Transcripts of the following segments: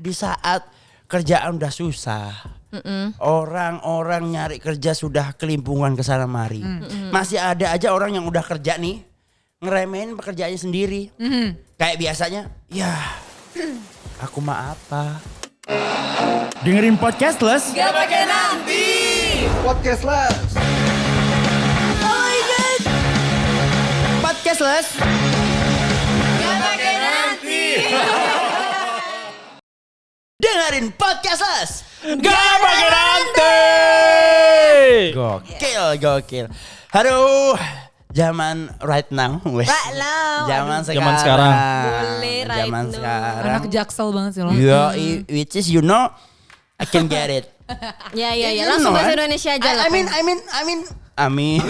di saat kerjaan udah susah, orang-orang nyari kerja sudah kelimpungan kesana mari, masih ada aja orang yang udah kerja nih ngeremehin pekerjaannya sendiri. Kayak biasanya, ya aku mah apa. Dengerin Podcastless. Gak pakai nanti. Podcastless. Podcastless. Gak pakai nanti. Dengerin Podcastless. Gak pakai nanti. Gokil. Aduh, zaman right now. Zaman sekarang. Boleh right Zaman now. sekarang. Anak jaksel banget sih lo. Which is I can get it. Ya. Langsung bahasa Indonesia aja lah. Amin.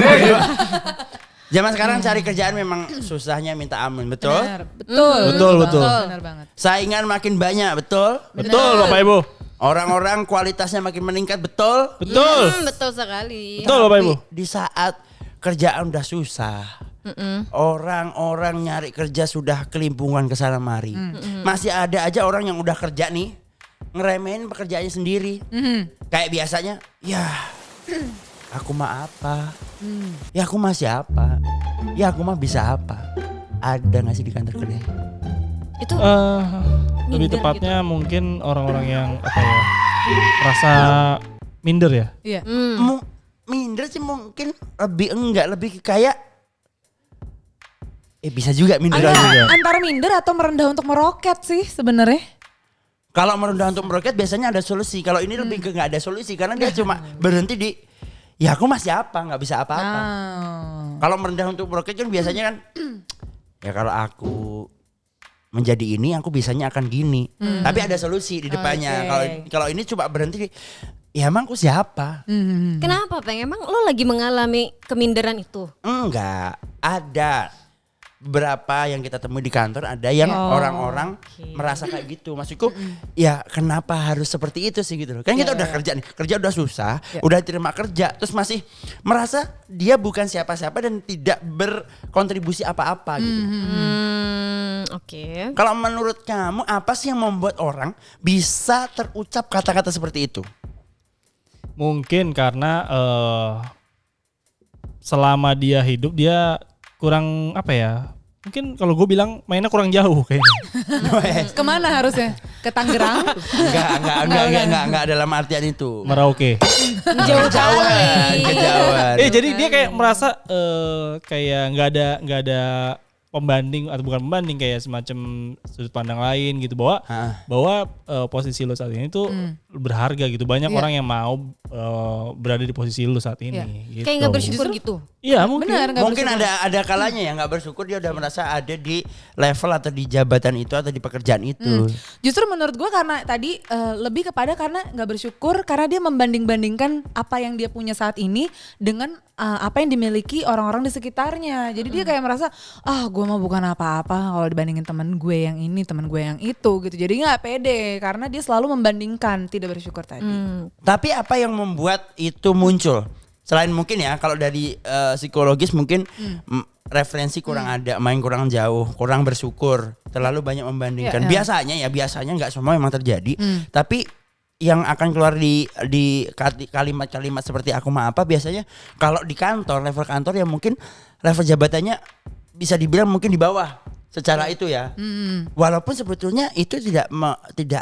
Zaman sekarang cari kerjaan memang susahnya minta ampun, betul? Betul. Betul. Benar banget. Saingan makin banyak, betul? Betul Bapak Ibu. Orang-orang kualitasnya makin meningkat, betul? Betul. Betul sekali. Betul Bapak Ibu. Di saat kerjaan udah susah, orang-orang nyari kerja sudah kelimpungan kesana mari, masih ada aja orang yang udah kerja nih ngeremehin pekerjaannya sendiri. Kayak biasanya, ya aku mah apa, ya aku mah siapa, ya aku mah bisa apa. Ada gak sih di kantor kerja? Itu Lebih minder tepatnya mungkin orang-orang yang rasa minder ya. Iya. Minder sih mungkin lebih kayak bisa juga minder juga. Antara minder atau merendah untuk meroket sih sebenarnya. Kalau merendah untuk meroket biasanya ada solusi. Kalau ini lebih ke nggak ada solusi karena dia cuma berhenti di ya aku masih apa, nggak bisa apa-apa. Kalau merendah untuk meroket kan biasanya kan ya kalau aku menjadi ini aku bisanya akan gini. Tapi ada solusi di depannya. Kalau ini cuma berhenti di ya emang aku siapa? Kenapa Peng? Emang lo lagi mengalami keminderan itu? Enggak, ada beberapa yang kita temui di kantor ada yang orang-orang merasa kayak gitu. Maksudku ya kenapa harus seperti itu sih gitu loh. Kan kita udah kerja nih, kerja udah susah, udah terima kerja terus masih merasa dia bukan siapa-siapa dan tidak berkontribusi apa-apa gitu. Oke. Kalau menurut kamu apa sih yang membuat orang bisa terucap kata-kata seperti itu? Mungkin karena selama dia hidup dia kurang apa ya? Mungkin kalau gue bilang mainnya kurang jauh kayaknya. Kemana harusnya? Ke Tangerang? Enggak dalam artian itu. Merauke. Kejauhan. Jadi dia kayak merasa kayak nggak ada pembanding atau bukan pembanding kayak semacam sudut pandang lain gitu bahwa posisi lo saat ini tuh berharga gitu. Banyak orang yang mau berada di posisi lo saat ini. Gitu. Kayak nggak bersyukur gitu. Iya mungkin. Mungkin ada kalanya ya nggak bersyukur dia udah merasa ada di level atau di jabatan itu atau di pekerjaan itu. Justru menurut gue karena tadi lebih kepada karena nggak bersyukur karena dia membanding-bandingkan apa yang dia punya saat ini dengan apa yang dimiliki orang-orang di sekitarnya. Jadi dia kayak merasa gue mah bukan apa-apa kalau dibandingin teman gue yang ini, teman gue yang itu gitu. Jadi nggak pede karena dia selalu membandingkan, tidak bersyukur tadi. Tapi apa yang membuat itu muncul? Selain mungkin ya kalau dari psikologis mungkin referensi kurang ada, main kurang jauh, kurang bersyukur, terlalu banyak membandingkan. Biasanya nggak semua memang terjadi, tapi yang akan keluar di kalimat-kalimat seperti aku mah apa biasanya kalau di kantor, level kantor ya mungkin level jabatannya bisa dibilang mungkin di bawah secara itu ya. Walaupun sebetulnya itu tidak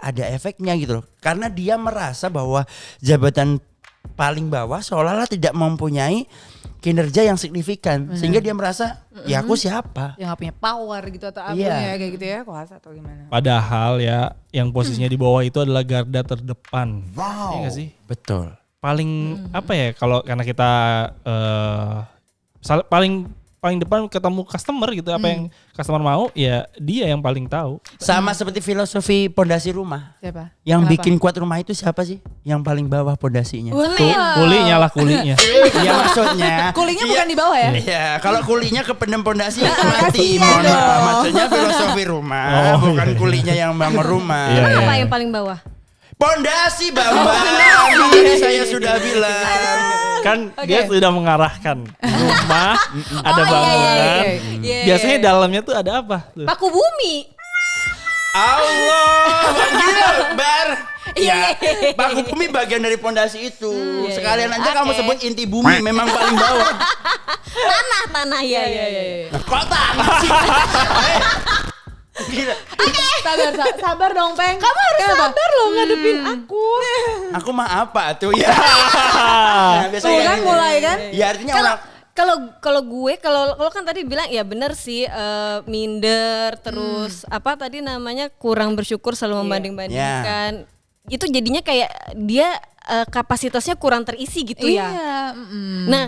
ada efeknya gitu loh. Karena dia merasa bahwa jabatan paling bawah seolah-olah tidak mempunyai kinerja yang signifikan. Sehingga dia merasa ya aku siapa? Yang gak punya power gitu atau apa ya kayak gitu ya, kuasa atau gimana. Padahal ya yang posisinya di bawah itu adalah garda terdepan. Iya gak sih? Betul. Paling apa ya kalau karena kita paling depan ketemu customer gitu, apa yang customer mau ya dia yang paling tahu. Sama seperti filosofi pondasi rumah. Siapa? Yang Kenapa? bikin kuat rumah itu siapa sih? Yang paling bawah pondasinya. Kulinya lah kulinya. Iya maksudnya. Kulingnya bukan di bawah ya? Iya, kalau kulinya kependem pondasi mati. Mohon maaf. Maksudnya filosofi rumah, bukan kulinya yang bangun rumah. Iya, Emang apa yang paling bawah? Pondasi Bambang. Jadi saya sudah bilang. Kan dia sudah mengarahkan rumah, ada bangunan. Biasanya dalamnya tuh ada apa? Tuh. Paku bumi. Allah, gila, Ya, paku bumi bagian dari pondasi itu. Sekalian aja Oke. kamu sebut inti bumi memang paling bawah. Tanah ya. Nah, kok tanah sih? Gila. Sabar dong, Peng. Kamu harus sabar loh ngadepin aku. Aku mah apa tuh ya? Nah, biasanya Tuh kan gitu. mulai kan? Ya artinya orang Kalau gue kalau kan tadi bilang ya benar sih minder terus apa tadi namanya kurang bersyukur selalu membanding-bandingkan. Itu jadinya kayak dia kapasitasnya kurang terisi gitu ya. Iya. Nah,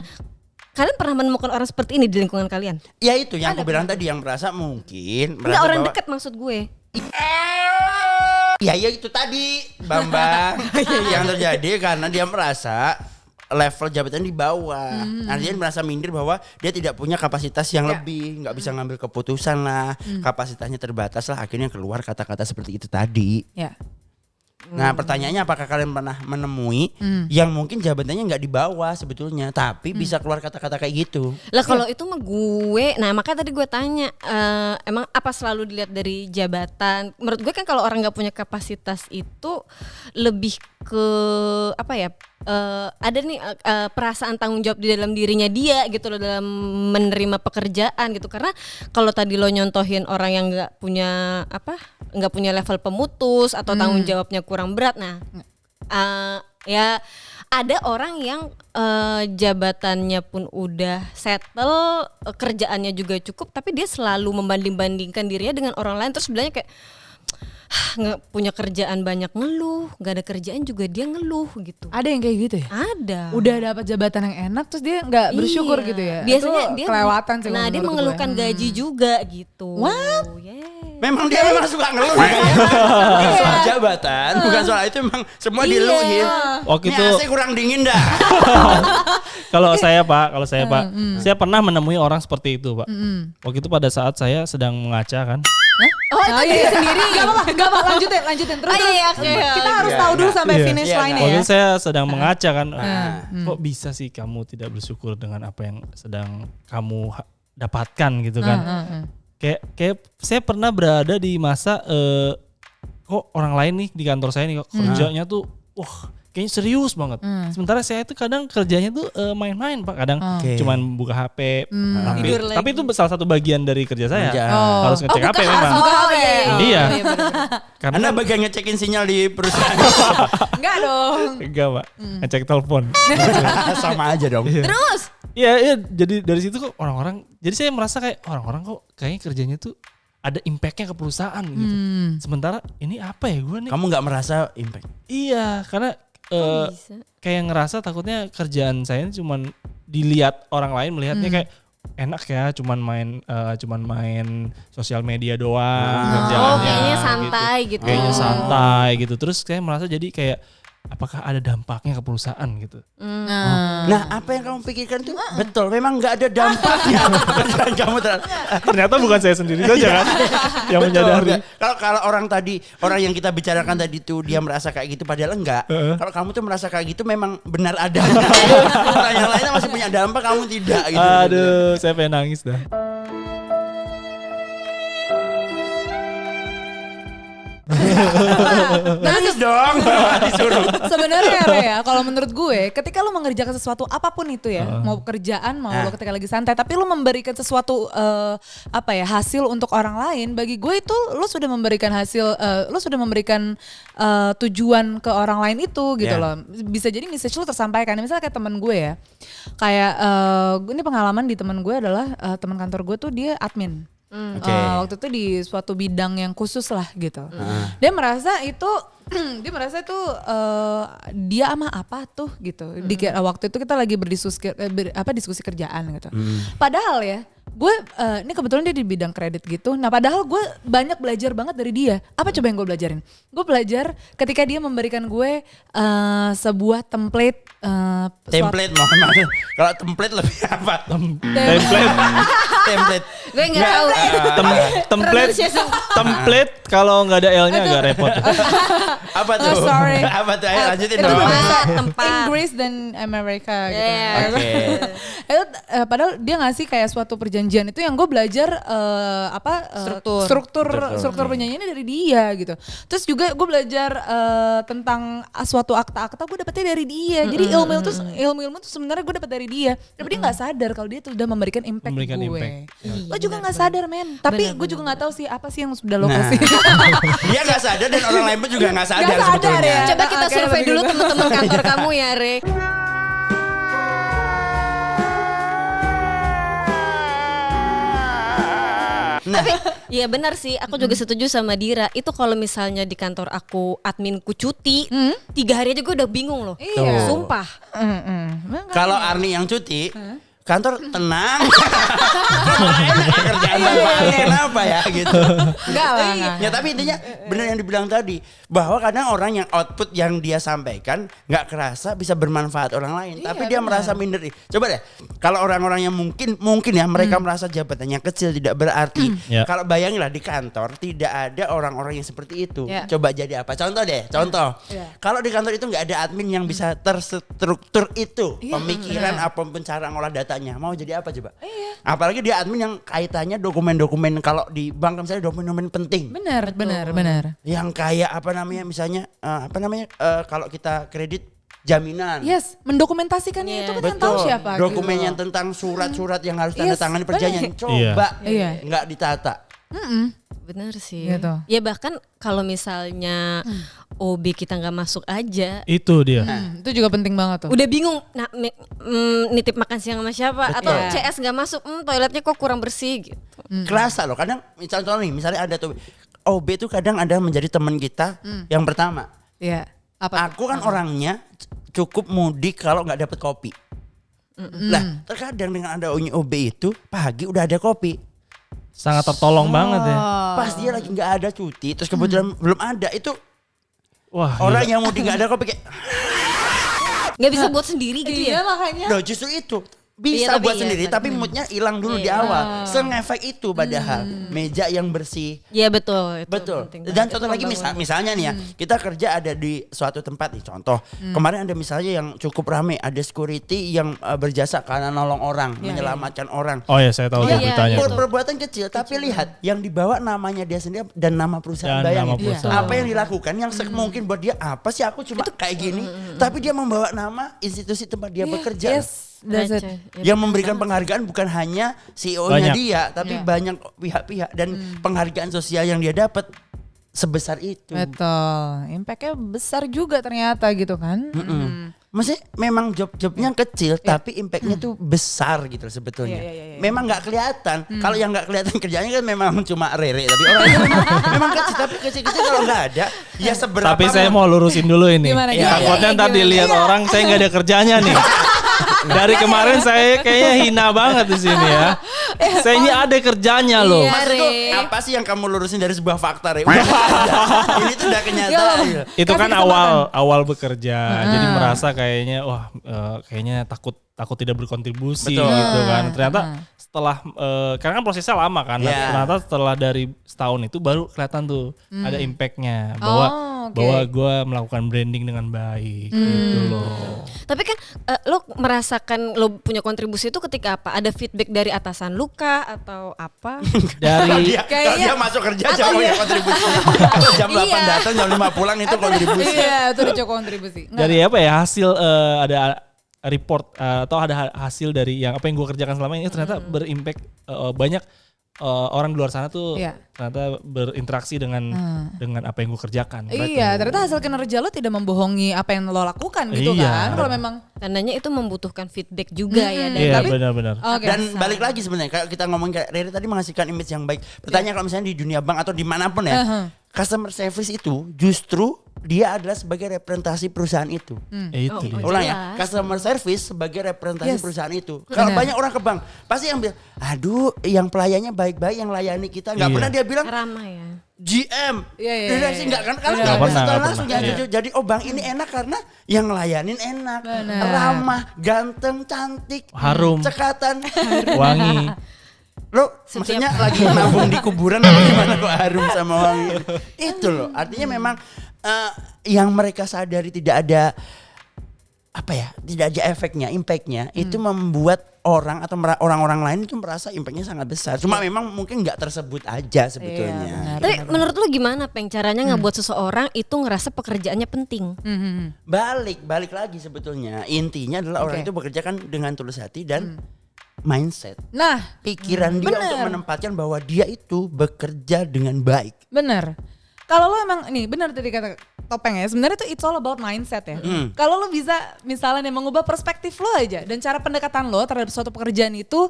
kalian pernah menemukan orang seperti ini di lingkungan kalian? ya itu yang aku bilang tadi yang merasa mungkin Enggak orang bahwa- dekat maksud gue. Ya itu tadi Bambang yang terjadi karena dia merasa level jabatan di bawah. Artinya dia merasa minder bahwa dia tidak punya kapasitas yang lebih, nggak bisa ngambil keputusan lah, kapasitasnya terbatas lah. Akhirnya keluar kata-kata seperti itu tadi. Ya. Nah pertanyaannya apakah kalian pernah menemui yang mungkin jabatannya nggak di bawah sebetulnya, tapi bisa keluar kata-kata kayak gitu? Lah kalau itu mah gue, nah makanya tadi gue tanya, emang apa selalu dilihat dari jabatan? Menurut gue kan kalau orang nggak punya kapasitas itu lebih ke apa ya? Ada nih perasaan tanggung jawab di dalam dirinya dia gitu loh dalam menerima pekerjaan gitu. Karena kalau tadi lo nyontohin orang yang nggak punya level pemutus atau tanggung jawabnya kurang berat, nah ya ada orang yang jabatannya pun udah settle, kerjaannya juga cukup, tapi dia selalu membanding-bandingkan dirinya dengan orang lain terus bilangnya kayak nggak punya kerjaan banyak ngeluh, nggak ada kerjaan juga dia ngeluh gitu. Ada yang kayak gitu ya? Ada. Udah dapat jabatan yang enak terus dia nggak bersyukur Iya. gitu ya? Biasanya Itu dia kelewatan sih. Nah, kalau dia menurut mengeluhkan gue. gaji juga gitu. What? Yeah. Memang dia memang suka ngeluh ya, bukan soal jabatan, bukan soal itu, memang semua diluhin. Waktu Ini itu AC kurang dingin dah. kalau saya Pak, saya pernah menemui orang seperti itu Pak. Waktu itu pada saat saya sedang mengaca kan. Oh, itu diri sendiri. Gak apa-apa, lanjutin terus. Iya, oke. Kita harus Iya, tahu dulu enggak. sampai Iya. finish Iya, line enggak. Waktu ya. itu saya sedang mengaca kan. Nah. Kok bisa sih kamu tidak bersyukur dengan apa yang sedang kamu dapatkan gitu kan. Kayak saya pernah berada di masa kok orang lain nih di kantor saya nih kok kerjanya tuh wah kayaknya serius banget. Sementara saya itu kadang kerjanya tuh main-main Pak. Kadang Oke. cuman buka HP. Tidur lagi. Tapi itu salah satu bagian dari kerja saya. Kerja. Harus ngecek HP memang. Buka HP. Iya. bener-bener. Karena Anda bagian ngecekin sinyal di perusahaan. Enggak dong. enggak Pak. Ngecek telepon. Sama aja dong. Terus Iya, jadi dari situ kok orang-orang, jadi saya merasa kayak orang-orang kok kayaknya kerjanya tuh ada impactnya ke perusahaan gitu. Sementara ini apa ya gue nih? Kamu nggak merasa impact? Iya, karena bisa? kayak ngerasa takutnya kerjaan saya ini cuman dilihat orang lain melihatnya kayak enak ya, cuman main sosial media doang kerjaannya. kayaknya gitu. santai gitu. Kayaknya santai gitu. Terus saya merasa jadi kayak apakah ada dampaknya ke perusahaan gitu? Nah, apa yang kamu pikirkan tuh betul. Memang nggak ada dampaknya. Kerjaan kamu Ternyata bukan saya sendiri saja kan yang menyadari. Kalau orang yang kita bicarakan tadi tuh dia merasa kayak gitu padahal enggak. Kalau kamu tuh merasa kayak gitu memang benar adanya. Orang yang lainnya masih punya dampak, kamu tidak gitu. Aduh, saya pengen nangis dah. Nangis dong. Disuruh. Sebenarnya Re, ya, kalau menurut gue, ketika lu mengerjakan sesuatu apapun itu ya, mau pekerjaan, mau lo ketika lagi santai, tapi lu memberikan sesuatu hasil untuk orang lain, bagi gue itu lu sudah memberikan hasil, lu sudah memberikan tujuan ke orang lain itu gitu loh. Bisa jadi message lu tersampaikan. Misalnya kayak teman gue ya, kayak ini pengalaman di teman gue adalah teman kantor gue tuh dia admin. Waktu itu di suatu bidang yang khusus lah gitu. Dia merasa itu dia ama apa tuh gitu. Waktu itu kita lagi diskusi kerjaan gitu. Padahal ya, gue ini kebetulan dia di bidang kredit gitu. Nah, padahal gue banyak belajar banget dari dia. Apa coba yang gue belajarin? Gue belajar ketika dia memberikan gue sebuah template. Template mohon maaf. Kalau template lebih apa? Template. Gue nggak tahu. Template kalau nggak ada L-nya agak repot. Apa tuh? sorry. Apa tuh? Ayo lanjutin Itu dong. bahasa Tempat. Inggris dan Amerika gitu. Yeah. Oke. Itu padahal dia ngasih kayak suatu perjanjian perjanjian itu yang gue belajar struktur penyanyiannya dari dia gitu. Terus juga gue belajar tentang suatu akta-akta gue dapetnya dari dia. Jadi ilmu tuh sebenarnya gue dapet dari dia. Tapi dia nggak sadar kalau dia tuh udah memberikan impact gue. Lo juga nggak sadar men. Tapi gue juga nggak tahu sih apa sih yang sudah lo kasih. Dia nggak sadar dan orang lain pun juga nggak sadar Nggak sadar sebetulnya. ya. Coba kita survei dulu teman-teman kantor kamu ya, Re. Nah, Tapi ya benar sih, aku juga setuju sama Dira. Itu kalau misalnya di kantor aku adminku cuti, 3 hari aja gue udah bingung loh. Iya. Sumpah. kalau Arni yang cuti, kantor tenang. Kerjaan tanpa Arni kenapa ya gitu. Enggak lah. Ya tapi intinya benar yang dibilang tadi, bahwa kadang orang yang output yang dia sampaikan nggak kerasa bisa bermanfaat orang lain, tapi dia merasa minder. Coba deh, kalau orang-orang yang mungkin ya mereka merasa jabatannya kecil tidak berarti. Kalau bayangilah di kantor tidak ada orang-orang yang seperti itu. Coba jadi apa? Contoh deh, kalau di kantor itu nggak ada admin yang bisa terstruktur itu pemikiran apapun cara ngolah datanya, mau jadi apa coba? Apalagi dia admin yang kaitannya dokumen-dokumen, kalau di bank misalnya dokumen-dokumen penting. Benar. Yang kayak apa namanya misalnya kalau kita kredit jaminan. Yes, mendokumentasikannya itu kan yang tahu siapa. Dokumen gitu. yang tentang surat-surat yang harus tanda tangani perjanjian. Coba nggak ditata. Bener sih. Gitu. Ya bahkan kalau misalnya OB kita nggak masuk aja, Itu dia. Itu juga penting banget tuh. udah bingung. Nah, nitip makan siang sama siapa? Atau CS nggak masuk, toiletnya kok kurang bersih gitu. Kerasa loh. Kadang misalnya ada tuh OB tuh kadang ada menjadi teman kita yang pertama. Iya. Aku kan orangnya cukup mudik kalau nggak dapet kopi. Nah, terkadang dengan ada OB itu pagi udah ada kopi. Sangat tertolong banget ya. Pas dia lagi nggak ada cuti, terus kebetulan belum ada itu. Wah, Orang yang mudik nggak ada kopi kayak, Nggak bisa buat sendiri gitu ya? makanya. loh justru itu bisa Iya, tapi buat iya, sendiri, tapi- tapi moodnya hilang dulu di awal. Sengefek itu padahal meja yang bersih. Iya betul. Itu Betul. penting Dan banget. contoh Itu lagi membangun. misalnya nih ya, kita kerja ada di suatu tempat nih, contoh. Kemarin ada misalnya yang cukup rame, ada security yang berjasa karena nolong orang, menyelamatkan orang. Oh ya, saya tahu Iya, tuh beritanya. iya. tuh. Perbuatan kecil, tapi lihat yang dibawa namanya dia sendiri dan nama perusahaan. Dan nama Bayangin perusahaan. apa yang dilakukan yang mungkin buat dia apa sih, aku cuma kayak gini, tapi dia membawa nama institusi tempat dia bekerja. Yes, that's it. Receh. Ya, Yang memberikan penghargaan bukan hanya CEO-nya Banyak. dia, tapi banyak pihak-pihak, dan penghargaan sosial yang dia dapat sebesar itu. Betul. Impact-nya besar juga ternyata gitu kan. Maksudnya memang job-jobnya kecil, tapi impact-nya tuh besar gitu sebetulnya. Iya. Memang nggak kelihatan. Kalau yang nggak kelihatan kerjanya kan memang cuma rere, tapi orangnya memang kecil, tapi kecil-kecil kalau nggak ada, ya seberapa. Tapi saya mau lurusin dulu ini. Gimana, Takutnya ntar dilihat orang saya nggak ada kerjanya nih. Dari kemarin saya kayaknya hina banget di sini ya. Saya ini ada kerjanya loh. Iya, Maksud tuh, Re. apa sih yang kamu lurusin dari sebuah fakta, Re? Udah ada. Ini tuh udah kenyataan. Itu kan Kasih awal bekerja, jadi merasa kayaknya kayaknya takut tidak berkontribusi Betul. gitu kan. Ternyata setelah karena kan prosesnya lama kan. Nah, Yeah. ternyata setelah dari setahun itu baru kelihatan tuh ada impactnya bahwa oke. bahwa gue melakukan branding dengan baik gitu loh. Tapi kan lo merasakan lo punya kontribusi itu ketika apa? Ada feedback dari atasan lu kah atau apa? Dari Kalau dia masuk kerja jauh ya kontribusi. Kalau jam 8 datang, jam 5 pulang itu kontribusi. Iya, itu udah cukup kontribusi. dari apa ya hasil ada report atau ada hasil dari yang apa yang gue kerjakan selama ini ternyata berimpact banyak orang di luar sana tuh Iya. ternyata berinteraksi dengan apa yang gue kerjakan. Iya, ternyata hasil kinerja lo tidak membohongi apa yang lo lakukan gitu Iya. kan. Kalau memang Tandanya itu membutuhkan feedback juga ya. Dan Iya Tapi- benar-benar. oke. Dan balik lagi sebenarnya kalau kita ngomong kayak Rere tadi menghasilkan image yang baik. Pertanyaan kalau misalnya di dunia bank atau dimanapun ya, customer service itu justru dia adalah sebagai representasi perusahaan itu. Itu dia. Ulang ya, jelas. customer service sebagai representasi Yes. perusahaan itu. Kalau Benar. banyak orang ke bank, pasti yang bilang, aduh yang pelayannya baik-baik, yang layani kita. Nggak Iya. pernah dia bilang ramah ya. GM. Iya, iya, Direksi iya. nggak kan? Karena Benar. nggak Nggak pernah pernah, langsung. nggak pernah. Jadi bank ini enak karena yang ngelayanin enak, Benar. ramah, ganteng, cantik, Harum. cekatan. Wangi. Lo maksudnya lagi nabung di kuburan apa gimana kok harum sama wangi? Itu loh. Artinya memang yang mereka sadari tidak ada apa ya, tidak ada efeknya, impactnya itu membuat orang atau orang-orang lain itu merasa impactnya sangat besar. Cuma memang mungkin nggak tersebut aja sebetulnya. Tapi menurut lu gimana, Peng, caranya ngebuat seseorang itu ngerasa pekerjaannya penting? Balik lagi sebetulnya intinya adalah orang itu bekerja kan dengan tulus hati dan mindset. Nah, Pikiran dia bener. untuk menempatkan bahwa dia itu bekerja dengan baik. bener. Kalau lo emang nih benar tadi kata Topeng ya, sebenarnya itu it's all about mindset ya. Kalau lo bisa misalnya mengubah perspektif lo aja dan cara pendekatan lo terhadap suatu pekerjaan itu,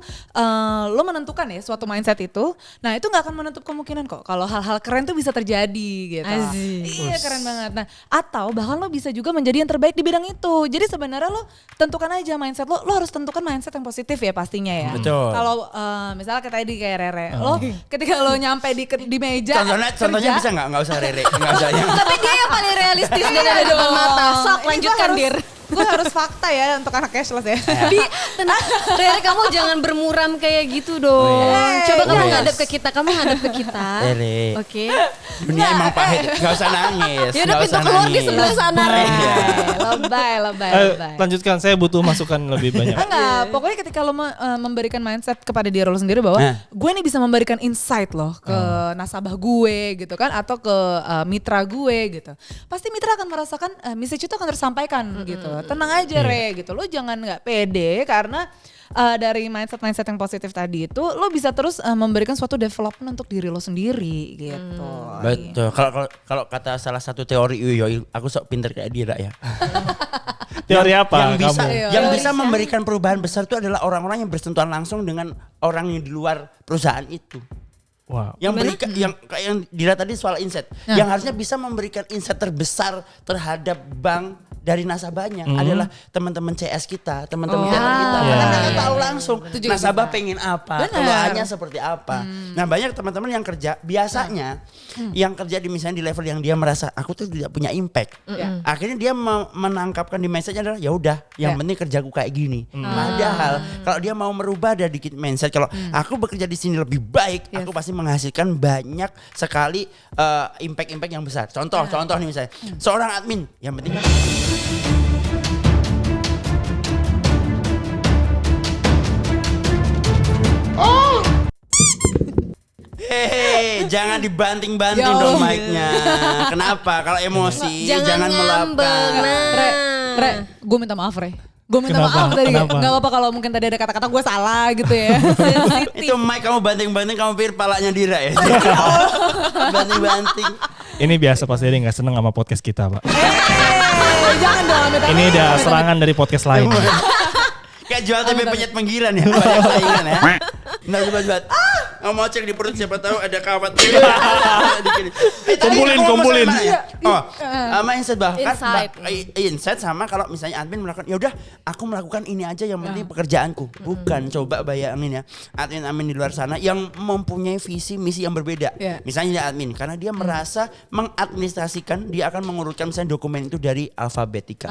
lo menentukan ya suatu mindset itu, nah itu nggak akan menutup kemungkinan kok kalau hal-hal keren tuh bisa terjadi gitu. Iya keren banget. Nah atau bahkan lo bisa juga menjadi yang terbaik di bidang itu. Jadi sebenarnya lo tentukan aja mindset lo harus tentukan mindset yang positif ya pastinya ya. Betul. Kalau misalnya kayak tadi kayak Rere, lo ketika lo nyampe di meja, Contohnya kerja, bisa nggak usah Rere, nggak usah yang Tapi dia yang paling realistis dan ada di depan mata. Sok lanjutkan, Dir. Gue harus fakta ya untuk anak cashless ya. Bi, tenang. Rere, kamu jangan bermuram kayak gitu dong. Coba kamu ngadep ke kita, Rere. Oke. Dunia emang pahit, nggak usah nangis. Ya udah, nggak pintu usah keluar di nangis. sebelah sana, Re. Lebay. Lanjutkan, saya butuh masukan lebih banyak. Enggak, pokoknya ketika lo memberikan mindset kepada diri lo sendiri bahwa gue nih bisa memberikan insight loh ke nasabah gue gitu kan, atau ke mitra gue gitu. Pasti mitra akan merasakan message itu akan tersampaikan gitu. Tenang aja Re gitu, lo jangan nggak pede karena dari mindset yang positif tadi itu lo bisa terus memberikan suatu development untuk diri lo sendiri gitu. Betul. Kalau kata salah satu teori aku sok pinter kayak Dira ya. Teori apa Yang bisa memberikan perubahan besar itu adalah orang-orang yang bersentuhan langsung dengan orang yang di luar perusahaan itu. Wow. Yang berikan kayak yang Dira tadi soal insight, yang harusnya bisa memberikan insight terbesar terhadap bank dari nasabahnya adalah teman-teman CS kita, teman-teman teller kita. Karena mereka tahu langsung nasabah pengen apa, keluhannya seperti apa. Nah, banyak teman-teman yang kerja biasanya yang kerja di misalnya di level yang dia merasa aku tuh tidak punya impact. Akhirnya dia menangkapkan di message nya adalah ya udah, yang penting kerjaku kayak gini. Padahal kalau dia mau merubah dari dikit mindset, kalau aku bekerja di sini lebih baik, aku pasti menghasilkan banyak sekali impact yang besar. Contoh nih misalnya, seorang admin yang penting kan jangan dibanting-banting dong mic-nya. Kenapa? Kalau emosi jangan melapar. Re, gue minta maaf Re. Gue minta maaf tadi. Gak apa-apa kalau mungkin tadi ada kata-kata gue salah gitu ya. Itu mic kamu banting-banting, kamu pikir palanya Dira ya. Banting-banting. Ini biasa Pak Seri nggak seneng sama podcast kita, Pak. Jangan dong. Ini udah serangan dari podcast lain. Kayak jual tempe penyet penggilan ya. Banyak saingan ya. Nah, coba. Nggak mau cek di perut, siapa tahu ada kawat. Kumpulin. Mindset insight sama kalau misalnya admin melakukan, ya udah aku melakukan ini aja yang penting pekerjaanku. Bukan, coba bayangin ya, admin di luar sana yang mempunyai visi misi yang berbeda. Misalnya admin, karena dia merasa mengadministrasikan, dia akan mengurutkan misalnya dokumen itu dari alfabetika.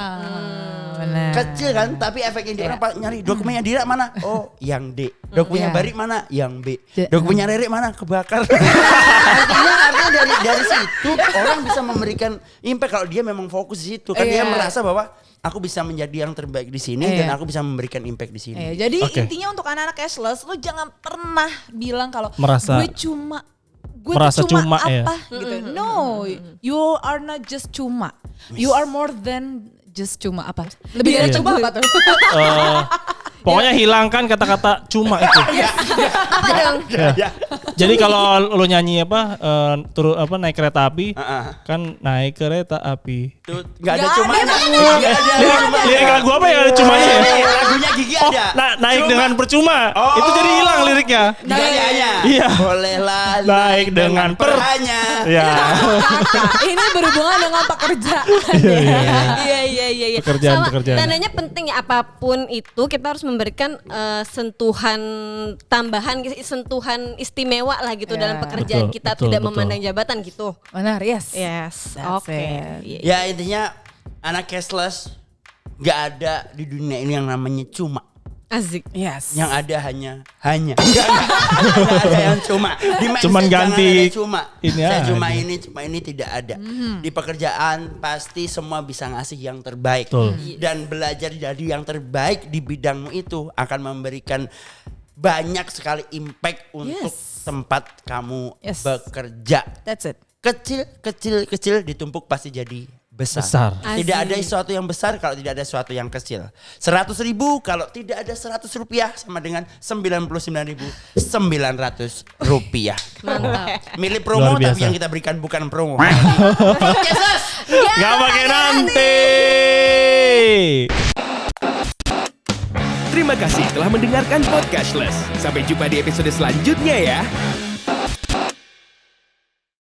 Kecil kan, tapi efeknya dia orang nyari dokumennya Dira mana? Oh, yang D. Dokumennya Bari mana? Yang B. Dokumennya Rere mana? Kebakar. Artinya dari situ orang bisa memberikan impact kalau dia memang fokus di situ. Kan dia merasa bahwa aku bisa menjadi yang terbaik di sini dan aku bisa memberikan impact di sini. Jadi intinya untuk anak-anak cashless, lo jangan pernah bilang kalau gue cuma apa gitu. No, you are not just cuma. You are more than just cuma apa? Lebih dari cuma apa tuh? Pokoknya hilangkan kata-kata cuma itu. Apa dong? Jadi kalau lu nyanyi naik kereta api, kan naik kereta api. Tuh enggak ada cumanya. Lirik lagu apa yang ada cumanya ya? Lagunya Gigi ada. Naik dengan percuma. Itu jadi hilang liriknya. Iya. Bolehlah naik dengan perhanya. Ya. Ini berhubungan dengan pekerjaan. Iya. Pekerjaan. Tandanya penting ya, apapun itu kita harus memberikan sentuhan tambahan, sentuhan istimewa lah gitu dalam pekerjaan kita, tidak memandang jabatan gitu. Benar, yes. Oke. Ya intinya anak cashless nggak ada di dunia ini yang namanya cuma. Asik. Yes. Yang ada hanya Enggak ada yang cuma. Di mindset Cuman jangan ganti ada cuma. ini Saya aja. cuma ini tidak ada. Di pekerjaan pasti semua bisa ngasih yang terbaik. Betul. Dan belajar dari yang terbaik di bidangmu itu akan memberikan banyak sekali impact untuk tempat kamu Yes. bekerja. That's it. Kecil ditumpuk pasti jadi besar. Tidak ada sesuatu yang besar kalau tidak ada sesuatu yang kecil. 100.000 kalau tidak ada 100 rupiah sama dengan 99.900 rupiah. Mantap. Milik promo Luar biasa. tapi yang kita berikan bukan promo. Gak pakai nanti. Terima kasih telah mendengarkan Podcastless. Sampai jumpa di episode selanjutnya ya.